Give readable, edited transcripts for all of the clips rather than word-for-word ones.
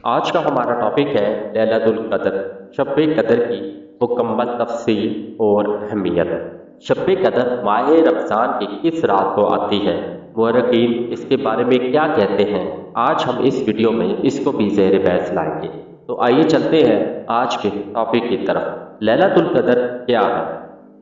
آج کا ہمارا ٹاپک ہے لیلۃ القدر، شب قدر کی مکمل تفصیل اور اہمیت۔ شب قدر ماہ رمضان کی کس رات کو آتی ہے؟ مورخین اس کے بارے میں کیا کہتے ہیں؟ آج ہم اس ویڈیو میں اس کو بھی زیر بحث لائیں گے۔ تو آئیے چلتے ہیں آج کے ٹاپک کی طرف۔ لیلۃ القدر کیا ہے؟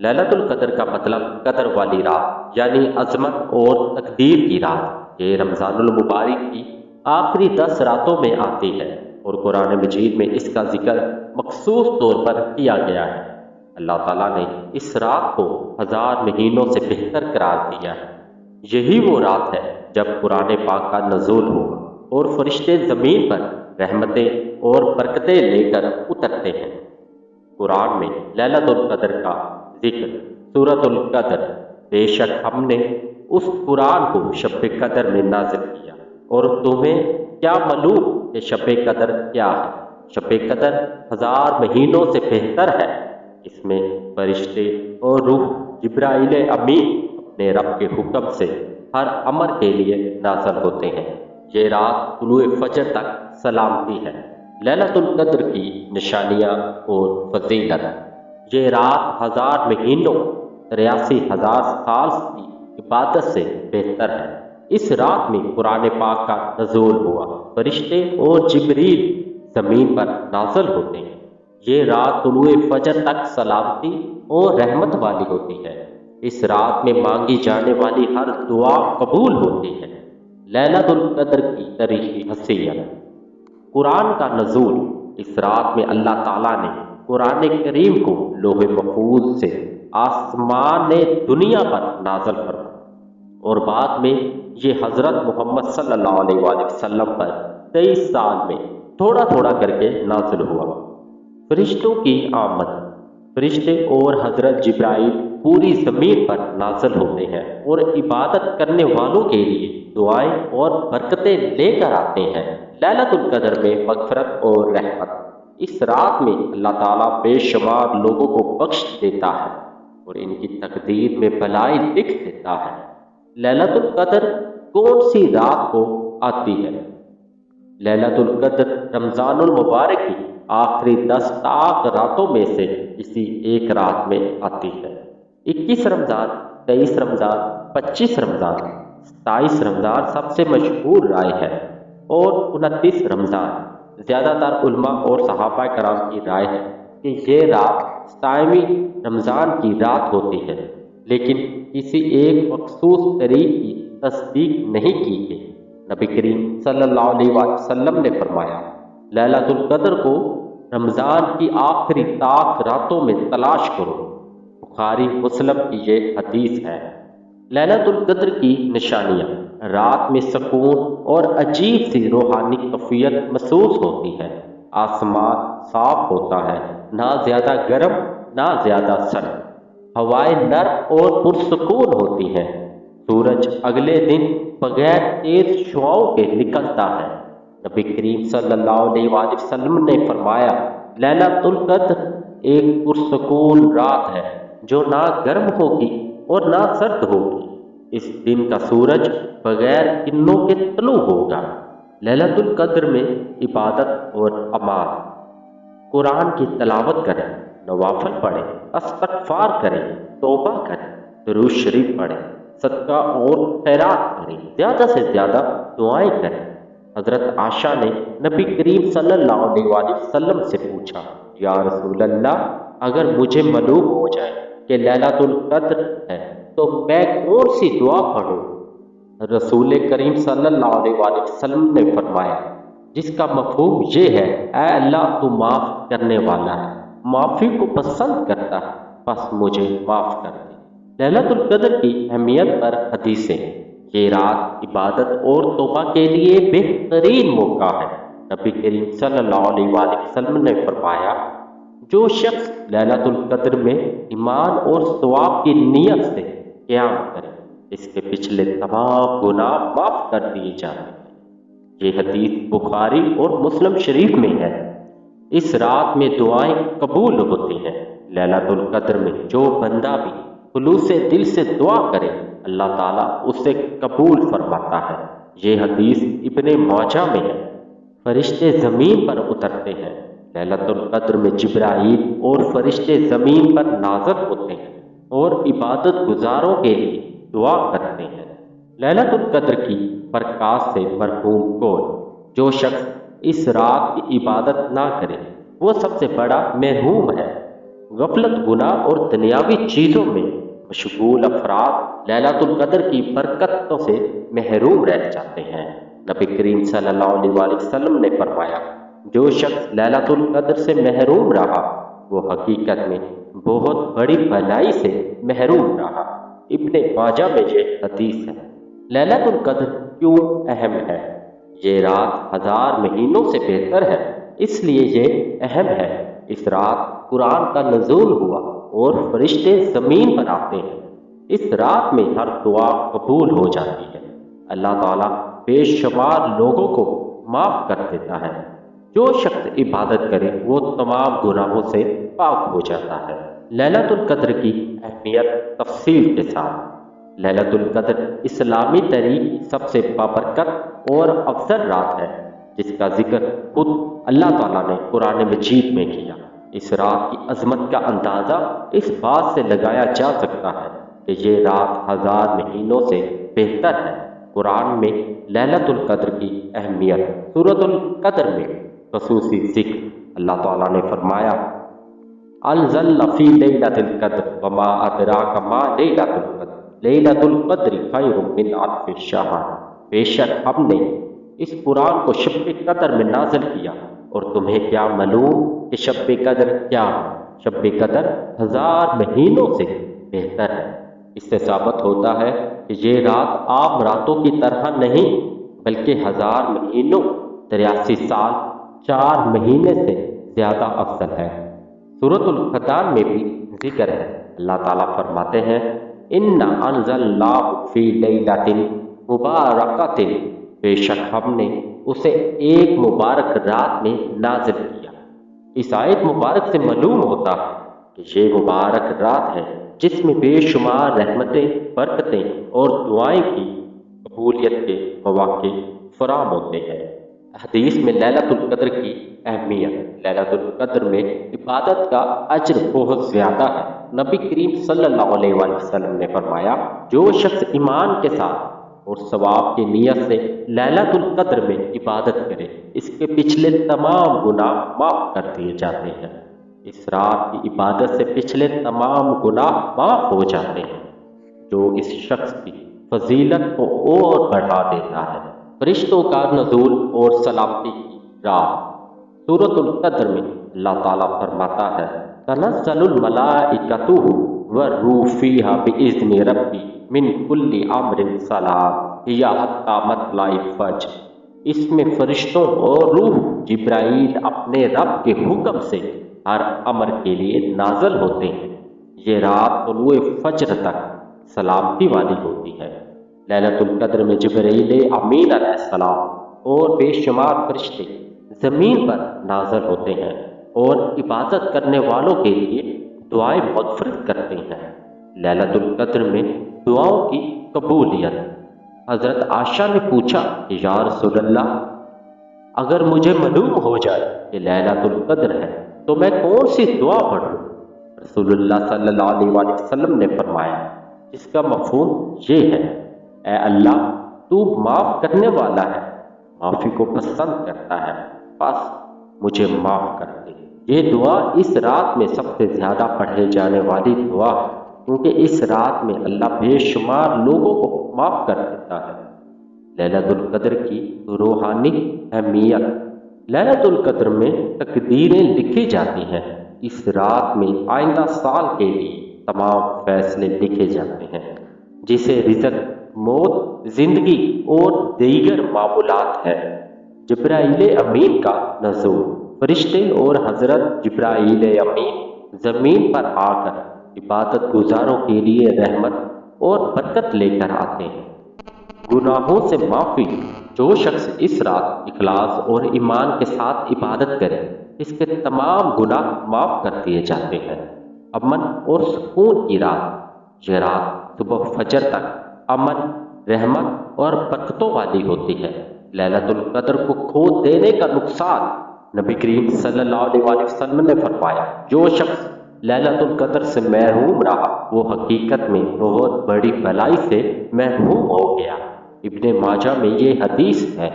لیلۃ القدر کا مطلب قدر والی رات، یعنی عظمت اور تقدیر کی رات۔ یہ رمضان المبارک کی آخری 10 راتوں میں آتی ہے اور قرآن مجید میں اس کا ذکر مخصوص طور پر کیا گیا ہے۔ اللہ تعالیٰ نے اس رات کو 1000 مہینوں سے بہتر قرار دیا ہے۔ یہی وہ رات ہے جب قرآن پاک کا نزول ہوگا اور فرشتے زمین پر رحمتیں اور برکتیں لے کر اترتے ہیں۔ قرآن میں لیلۃ القدر کا ذکر سورۃ القدر، بے شک ہم نے اس قرآن کو شب قدر میں نازل کیا اور تمہیں کیا معلوم کہ شب قدر کیا ہے؟ شب قدر 1000 مہینوں سے بہتر ہے۔ اس میں فرشتے اور روح جبرائیل امین اپنے رب کے حکم سے ہر امر کے لیے نازل ہوتے ہیں۔ یہ رات طلوع فجر تک سلامتی ہے۔ لیلۃ القدر کی نشانیاں اور فضیلت۔ یہ رات 1000 مہینوں 83,000 سال کی عبادت سے بہتر ہے۔ اس رات میں قرآن پاک کا نزول ہوا، فرشتے اور جبریل زمین پر نازل ہوتے ہیں۔ یہ رات طلوع فجر تک سلامتی اور رحمت والی ہوتی ہے۔ اس رات میں مانگی جانے والی ہر دعا قبول ہوتی ہے۔ لیلۃ القدر کی تاریخی حیثیت۔ قرآن کا نزول۔ اس رات میں اللہ تعالیٰ نے قرآن کریم کو لوح محفوظ سے آسمان دنیا پر نازل فرمایا اور بعد میں یہ حضرت محمد صلی اللہ علیہ وآلہ وسلم پر 23 سال میں تھوڑا تھوڑا کر کے نازل ہوا۔ فرشتوں کی آمد۔ فرشتے اور حضرت جبرائیل پوری زمین پر نازل ہوتے ہیں اور عبادت کرنے والوں کے لیے دعائیں اور برکتیں لے کر آتے ہیں۔ لیلۃ القدر میں مغفرت اور رحمت۔ اس رات میں اللہ تعالیٰ بے شمار لوگوں کو بخش دیتا ہے اور ان کی تقدیر میں بھلائی لکھ دیتا ہے۔ لیلۃ القدر کون سی رات کو آتی ہے؟ لیلۃ القدر رمضان المبارک کی آخری 10 تاک راتوں میں سے کسی ایک رات میں آتی ہے۔ 21 رمضان، 23 رمضان، 25 رمضان، 27 رمضان سب سے مشہور رائے ہے اور 29 رمضان۔ زیادہ تر علماء اور صحابہ کرام کی رائے ہے کہ یہ رات 27 رمضان کی رات ہوتی ہے، لیکن کسی ایک مخصوص تاریخ کی تصدیق نہیں کی گئی۔ نبی کریم صلی اللہ علیہ وسلم نے فرمایا، لیلۃ القدر کو رمضان کی آخری تاک راتوں میں تلاش کرو۔ بخاری مسلم کی یہ حدیث ہے۔ لیلۃ القدر کی نشانیاں۔ رات میں سکون اور عجیب سی روحانی کیفیت محسوس ہوتی ہے۔ آسمان صاف ہوتا ہے، نہ زیادہ گرم نہ زیادہ سرد۔ ہوائیں نرم اور پرسکون ہوتی ہیں۔ سورج اگلے دن بغیر تیز شعاؤں کے نکلتا ہے۔ نبی کریم صلی اللہ علیہ وآلہ وسلم نے فرمایا، لیلۃ القدر ایک پرسکون رات ہے جو نہ گرم ہوگی اور نہ سرد ہوگی۔ اس دن کا سورج بغیر کنوں کے طلوع ہوگا۔ لیلۃ القدر میں عبادت اور اعمال۔ قرآن کی تلاوت کریں، نوافل پڑھیں، استغفار کریں، توبہ کریں، درود شریف پڑھیں، صدقہ اور خیرات کریں، زیادہ سے زیادہ دعائیں کریں۔ حضرت عائشہ نے نبی کریم صلی اللہ علیہ وآلہ وسلم سے پوچھا، یا رسول اللہ، اگر مجھے معلوم ہو جائے کہ لیلۃ القدر ہے تو میں کون سی دعا پڑھوں؟ رسول کریم صلی اللہ علیہ وآلہ وسلم نے فرمایا، جس کا مفہوم یہ ہے، اے اللہ تو معاف کرنے والا ہے، معافی کو پسند کرتا ہے، بس مجھے معاف کر دے۔ لیلۃ القدر کی اہمیت پر حدیثیں۔ یہ رات عبادت اور توبہ کے لیے بہترین موقع ہے۔ نبی کریم صلی اللہ علیہ وآلہ وسلم نے فرمایا، جو شخص لیلۃ القدر میں ایمان اور ثواب کی نیت سے قیام کرے، اس کے پچھلے تمام گناہ معاف کر دیے جاتے ہیں۔ یہ حدیث بخاری اور مسلم شریف میں ہے۔ اس رات میں دعائیں قبول ہوتی ہیں۔ لیلۃ القدر میں جو بندہ بھی خلوص دل سے دعا کرے، اللہ تعالیٰ اسے قبول فرماتا ہے۔ یہ حدیث ابن ماجہ میں ہے۔ فرشتے زمین پر اترتے ہیں۔ ليلۃ القدر میں جبرائیل اور فرشتے زمین پر نازل ہوتے ہیں اور عبادت گزاروں کے لیے دعا کرتے ہیں۔ ليلۃ القدر کی برکات سے محروم کون؟ جو شخص اس رات کی عبادت نہ کرے وہ سب سے بڑا محروم ہے۔ غفلت، گناہ اور دنیاوی چیزوں میں مشغول افراد ليلۃ القدر کی برکتوں سے محروم رہ جاتے ہیں۔ نبی کریم صلی اللہ علیہ وآلہ وسلم نے فرمایا، جو شخص ليلۃ القدر سے محروم رہا وہ حقیقت میں بہت بڑی بھلائی سے محروم رہا۔ ابن ماجہ میں یہ حدیث ہے۔ ليلۃ القدر کیوں اہم ہے؟ یہ رات 1000 مہینوں سے بہتر ہے، اس لیے یہ اہم ہے۔ اس رات قرآن کا نزول ہوا اور فرشتے زمین پر آتے ہیں۔ اس رات میں ہر دعا قبول ہو جاتی ہے۔ اللہ تعالیٰ بے شمار لوگوں کو معاف کر دیتا ہے۔ جو شخص عبادت کرے وہ تمام گناہوں سے پاک ہو جاتا ہے۔ ليلۃ القدر کی اہمیت تفصیل کے ساتھ۔ ليلۃ القدر اسلامی تاریخ کی سب سے بابرکت اور افضل رات ہے، جس کا ذکر خود اللہ تعالیٰ نے قرآن مجید میں کیا۔ اس رات کی عظمت کا اندازہ اس بات سے لگایا جا سکتا ہے کہ یہ رات 1000 مہینوں سے بہتر ہے۔ قرآن میں ليلۃ القدر کی اہمیت سورۃ القدر میں خصوصی ذکر۔ اللہ تعالیٰ نے فرمایا، انزل فی لیلۃ القدر وما ادراک ما لیلۃ القدر لیلۃ القدر خیر من الف شہر۔ بے شک ہم نے اس قرآن کو شب قدر میں نازل کیا، اور تمہیں کیا معلوم کہ شب قدر کیا ہے؟ شب قدر 1000 مہینوں سے بہتر ہے۔ اس سے ثابت ہوتا ہے کہ یہ رات عام راتوں کی طرح نہیں بلکہ 1000 مہینوں 83 سال 4 مہینے سے زیادہ افضل ہے۔ سورۃ الختان میں بھی ذکر ہے۔ اللہ تعالیٰ فرماتے ہیں، اِنَّا أَنزَلْنَاهُ فِي لَيْلَةٍ مُبَارَكَةٍ۔ بے شک ہم نے اسے ایک مبارک رات میں نازل کیا۔ اس آیت مبارک سے معلوم ہوتا ہے کہ یہ مبارک رات ہے جس میں بے شمار رحمتیں، برکتیں اور دعائیں کی قبولیت کے مواقع فراہم ہوتے ہیں۔ حدیث میں ليلۃ القدر کی اہمیت۔ ليلۃ القدر میں عبادت کا اجر بہت زیادہ ہے۔ نبی کریم صلی اللہ علیہ وآلہ وسلم نے فرمایا، جو شخص ایمان کے ساتھ اور ثواب کی نیت سے ليلۃ القدر میں عبادت کرے اس کے پچھلے تمام گناہ معاف کر دیے جاتے ہیں۔ اس رات کی عبادت سے پچھلے تمام گناہ معاف ہو جاتے ہیں، جو اس شخص کی فضیلت کو اور بڑھا دیتا ہے۔ فرشتوں کا نزول اور سلامتی کی رات۔ سورۃ القدر میں اللہ تعالیٰ فرماتا ہے، تنزل الملائکۃ والروح فیہا بإذن ربی من کل امر سلام ہی حتی مطلع الفجر۔ اس میں فرشتوں اور روح جبرائیل اپنے رب کے حکم سے ہر امر کے لیے نازل ہوتے ہیں۔ یہ رات طلوع فجر تک سلامتی والی ہوتی ہے۔ ليلۃ القدر میں جبرائیل امین علیہ السلام اور بے شمار فرشتے زمین پر نازل ہوتے ہیں اور عبادت کرنے والوں کے لیے دعائیں مغفرت کرتے ہیں۔ ليلۃ القدر میں دعاؤں کی قبولیت۔ حضرت عائشہ نے پوچھا کہ یا رسول اللہ، اگر مجھے معلوم ہو جائے کہ ليلۃ القدر ہے تو میں کون سی دعا پڑھوں؟ رسول اللہ صلی اللہ علیہ وآلہ وسلم نے فرمایا، اس کا مفہوم یہ ہے، اے اللہ تو معاف کرنے والا ہے، معافی کو پسند کرتا ہے، بس مجھے معاف کر دے۔ یہ دعا اس رات میں سب سے زیادہ پڑھے جانے والی دعا ہے، کیونکہ اس رات میں اللہ بے شمار لوگوں کو معاف کر دیتا ہے۔ ليلۃ القدر کی روحانی اہمیت۔ ليلۃ القدر میں تقدیریں لکھی جاتی ہیں۔ اس رات میں آئندہ سال کے لیے تمام فیصلے لکھے جاتے ہیں، جسے رزق، موت، زندگی اور دیگر معاملات ہے۔ جبرائیل امین کا نزول۔ فرشتے اور حضرت جبرائیل امین زمین پر آ کر عبادت گزاروں کے لیے رحمت اور برکت لے کر آتے ہیں۔ گناہوں سے معافی۔ جو شخص اس رات اخلاص اور ایمان کے ساتھ عبادت کرے اس کے تمام گناہ معاف کر دیے جاتے ہیں۔ امن اور سکون کی رات۔ یہ رات صبح فجر تک امن، رحمت اور برکتوں والی ہوتی ہے۔ لیلۃ القدر کو کھو دینے کا نقصان۔ نبی کریم صلی اللہ علیہ وسلم نے فرمایا، جو شخص لیلۃ القدر سے محروم رہا وہ حقیقت میں بہت بڑی بھلائی سے محروم ہو گیا۔ ابن ماجہ میں یہ حدیث ہے۔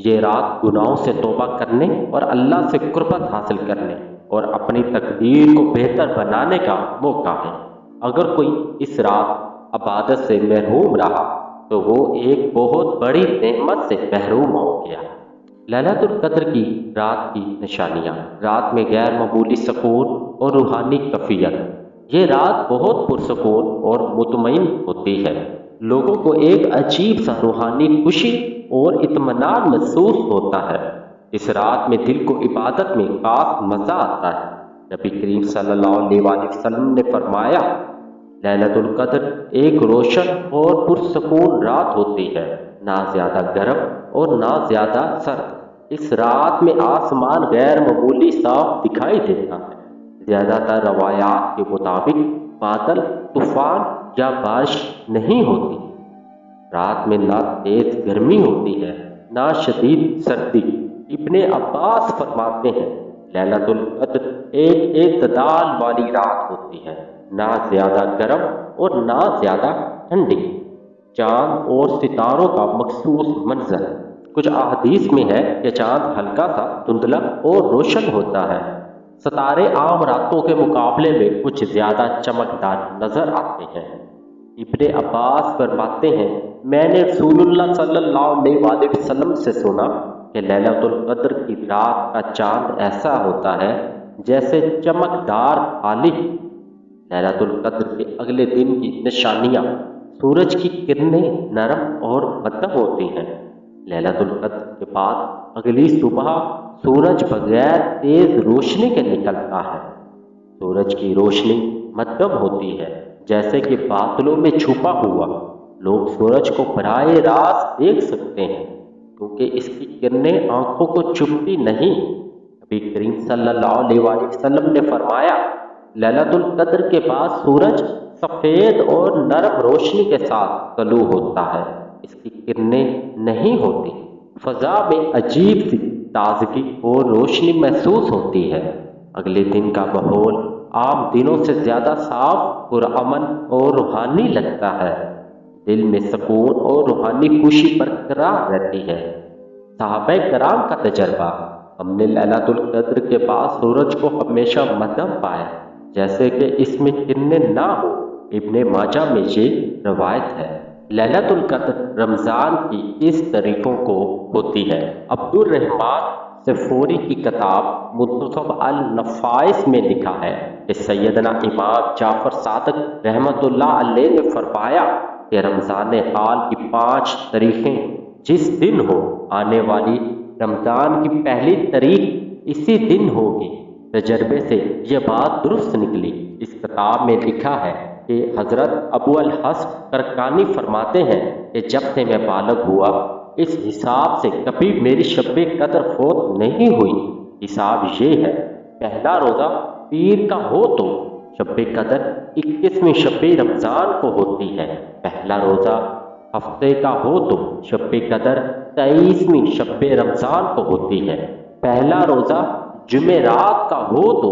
یہ رات گناہوں سے توبہ کرنے اور اللہ سے قربت حاصل کرنے اور اپنی تقدیر کو بہتر بنانے کا موقع ہے۔ اگر کوئی اس رات عبادت سے محروم رہا تو وہ ایک بہت بڑی نعمت سے محروم ہو گیا۔ لیلۃ القدر کی رات کی نشانیاں۔ رات میں غیر معمولی سکون اور روحانی کیفیت۔ یہ رات بہت پرسکون اور مطمئن ہوتی ہے۔ لوگوں کو ایک عجیب سا روحانی خوشی اور اطمینان محسوس ہوتا ہے۔ اس رات میں دل کو عبادت میں خاص مزہ آتا ہے۔ نبی کریم صلی اللہ علیہ وسلم نے فرمایا، لیلۃ القدر ایک روشن اور پرسکون رات ہوتی ہے، نہ زیادہ گرم اور نہ زیادہ سرد۔ اس رات میں آسمان غیر معمولی صاف دکھائی دیتا ہے۔ زیادہ تر روایات کے مطابق بادل، طوفان یا بارش نہیں ہوتی۔ رات میں نہ تیز گرمی ہوتی ہے نہ شدید سردی۔ ابن عباس فرماتے ہیں، لیلۃ القدر ایک اعتدال والی رات ہوتی ہے، نہ زیادہ گرم اور نہ زیادہ ٹھنڈی۔ چاند اور ستاروں کا مخصوص منظر۔ کچھ احادیث میں ہے کہ چاند ہلکا سا دھندلا اور روشن ہوتا ہے۔ ستارے عام راتوں کے مقابلے میں کچھ زیادہ چمکدار نظر آتے ہیں۔ ابن عباس فرماتے ہیں، میں نے رسول اللہ صلی اللہ علیہ وآلہ وسلم سے سنا کہ لیلۃ القدر کی رات کا چاند ایسا ہوتا ہے جیسے چمکدار تھالی۔ لیلۃ القدر کے اگلے دن کی نشانیاں۔ سورج کی کرنیں نرم اور مدھم ہوتی ہیں۔ لیلۃ القدر کے بعد اگلی صبح سورج بغیر تیز روشنی کے نکلتا ہے۔ سورج کی روشنی مدھم ہوتی ہے، جیسے کہ بادلوں میں چھپا ہوا۔ لوگ سورج کو براہ راست دیکھ سکتے ہیں کیونکہ اس کی کرنیں آنکھوں کو چبھتی نہیں۔ نبی کریم صلی اللہ علیہ وآلہ وسلم نے فرمایا، لیلۃ القدر کے بعد سورج سفید اور نرم روشنی کے ساتھ طلوع ہوتا ہے۔ اس کی کرنیں نہیں ہوتی۔ فضا میں عجیب سی تازگی اور روشنی محسوس ہوتی ہے۔ اگلے دن کا ماحول عام دنوں سے زیادہ صاف، پرامن اور روحانی لگتا ہے۔ دل میں سکون اور روحانی خوشی برقرار رہتی ہے۔ صحابہ کرام کا تجربہ۔ ہم نے لیلۃ القدر کے بعد سورج کو ہمیشہ مدھم پایا، جیسے کہ اس میں کرنیں نہ ہو۔ ابن ماجہ میں یہ روایت ہے۔ لیلۃ القدر رمضان کی اس طریقوں کو ہوتی ہے۔ عبد الرحمن سفوری کی کتاب منتخب النفائس میں لکھا ہے کہ سیدنا امام جعفر صادق رحمۃ اللہ علیہ نے فرمایا کہ رمضان حال کی 5 تاریخیں جس دن ہو، آنے والی رمضان کی پہلی تاریخ اسی دن ہوگی۔ تجربے سے یہ بات درست نکلی۔ اس کتاب میں لکھا ہے کہ حضرت ابو الحسن کرکانی فرماتے ہیں کہ جب سے میں بالغ ہوا اس حساب سے کبھی میری شب قدر فوت نہیں ہوئی۔ حساب یہ ہے، پہلا روزہ پیر کا ہو تو شب قدر 21ویں شب رمضان کو ہوتی ہے۔ پہلا روزہ ہفتے کا ہو تو شب قدر 23ویں شب رمضان کو ہوتی ہے۔ پہلا روزہ جمعرات کا ہو تو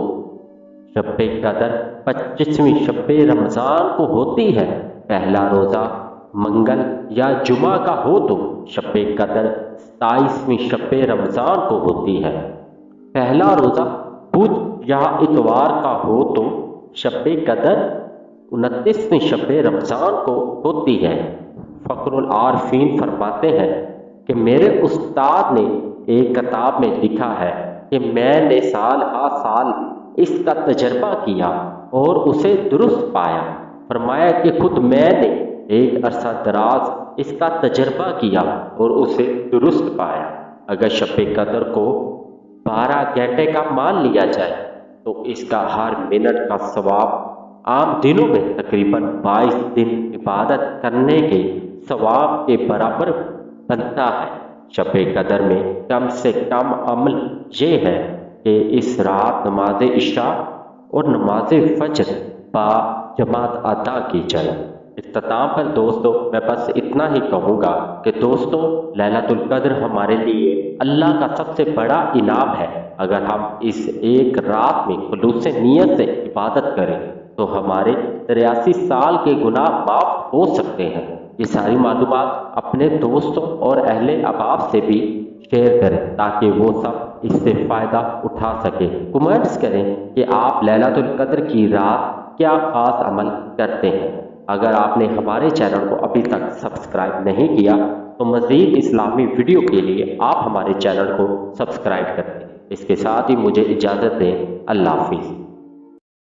شب قدر 25ویں شب رمضان کو ہوتی ہے۔ پہلا روزہ منگل یا جمعہ کا ہو تو شب قدر 27ویں شب رمضان کو ہوتی ہے۔ پہلا روزہ بدھ یا اتوار کا ہو تو شب قدر 29ویں شب رمضان کو ہوتی ہے۔ فخر العارفین فرماتے ہیں کہ میرے استاد نے ایک کتاب میں لکھا ہے کہ میں نے سال ہا سال اس کا تجربہ کیا اور اسے درست پایا۔ فرمایا کہ خود میں نے ایک عرصہ دراز اس کا تجربہ کیا اور اسے درست پایا۔ اگر شب قدر کو 12 گھنٹے کا مان لیا جائے تو اس کا ہر منٹ کا ثواب عام دنوں میں تقریباً 22 دن عبادت کرنے کے ثواب کے برابر بنتا ہے۔ شب قدر میں کم سے کم عمل یہ ہے کہ اس رات نماز عشاء اور نماز فجر با جماعت ادا کی جائے۔ اختتام پر دوستو میں بس اتنا ہی کہوں گا کہ دوستو لیلۃ القدر ہمارے لیے اللہ کا سب سے بڑا انعام ہے۔ اگر ہم اس ایک رات میں خلوص نیت سے عبادت کریں تو ہمارے 83 سال کے گناہ معاف ہو سکتے ہیں۔ یہ ساری معلومات اپنے دوستوں اور اہل احباب سے بھی شیئر کریں تاکہ وہ سب اس سے فائدہ اٹھا سکیں۔ کمنٹس کریں کہ آپ لیلۃ القدر کی رات کیا خاص عمل کرتے ہیں۔ اگر آپ نے ہمارے چینل کو ابھی تک سبسکرائب نہیں کیا تو مزید اسلامی ویڈیو کے لیے آپ ہمارے چینل کو سبسکرائب کریں۔ اس کے ساتھ ہی مجھے اجازت دیں۔ اللہ حافظ۔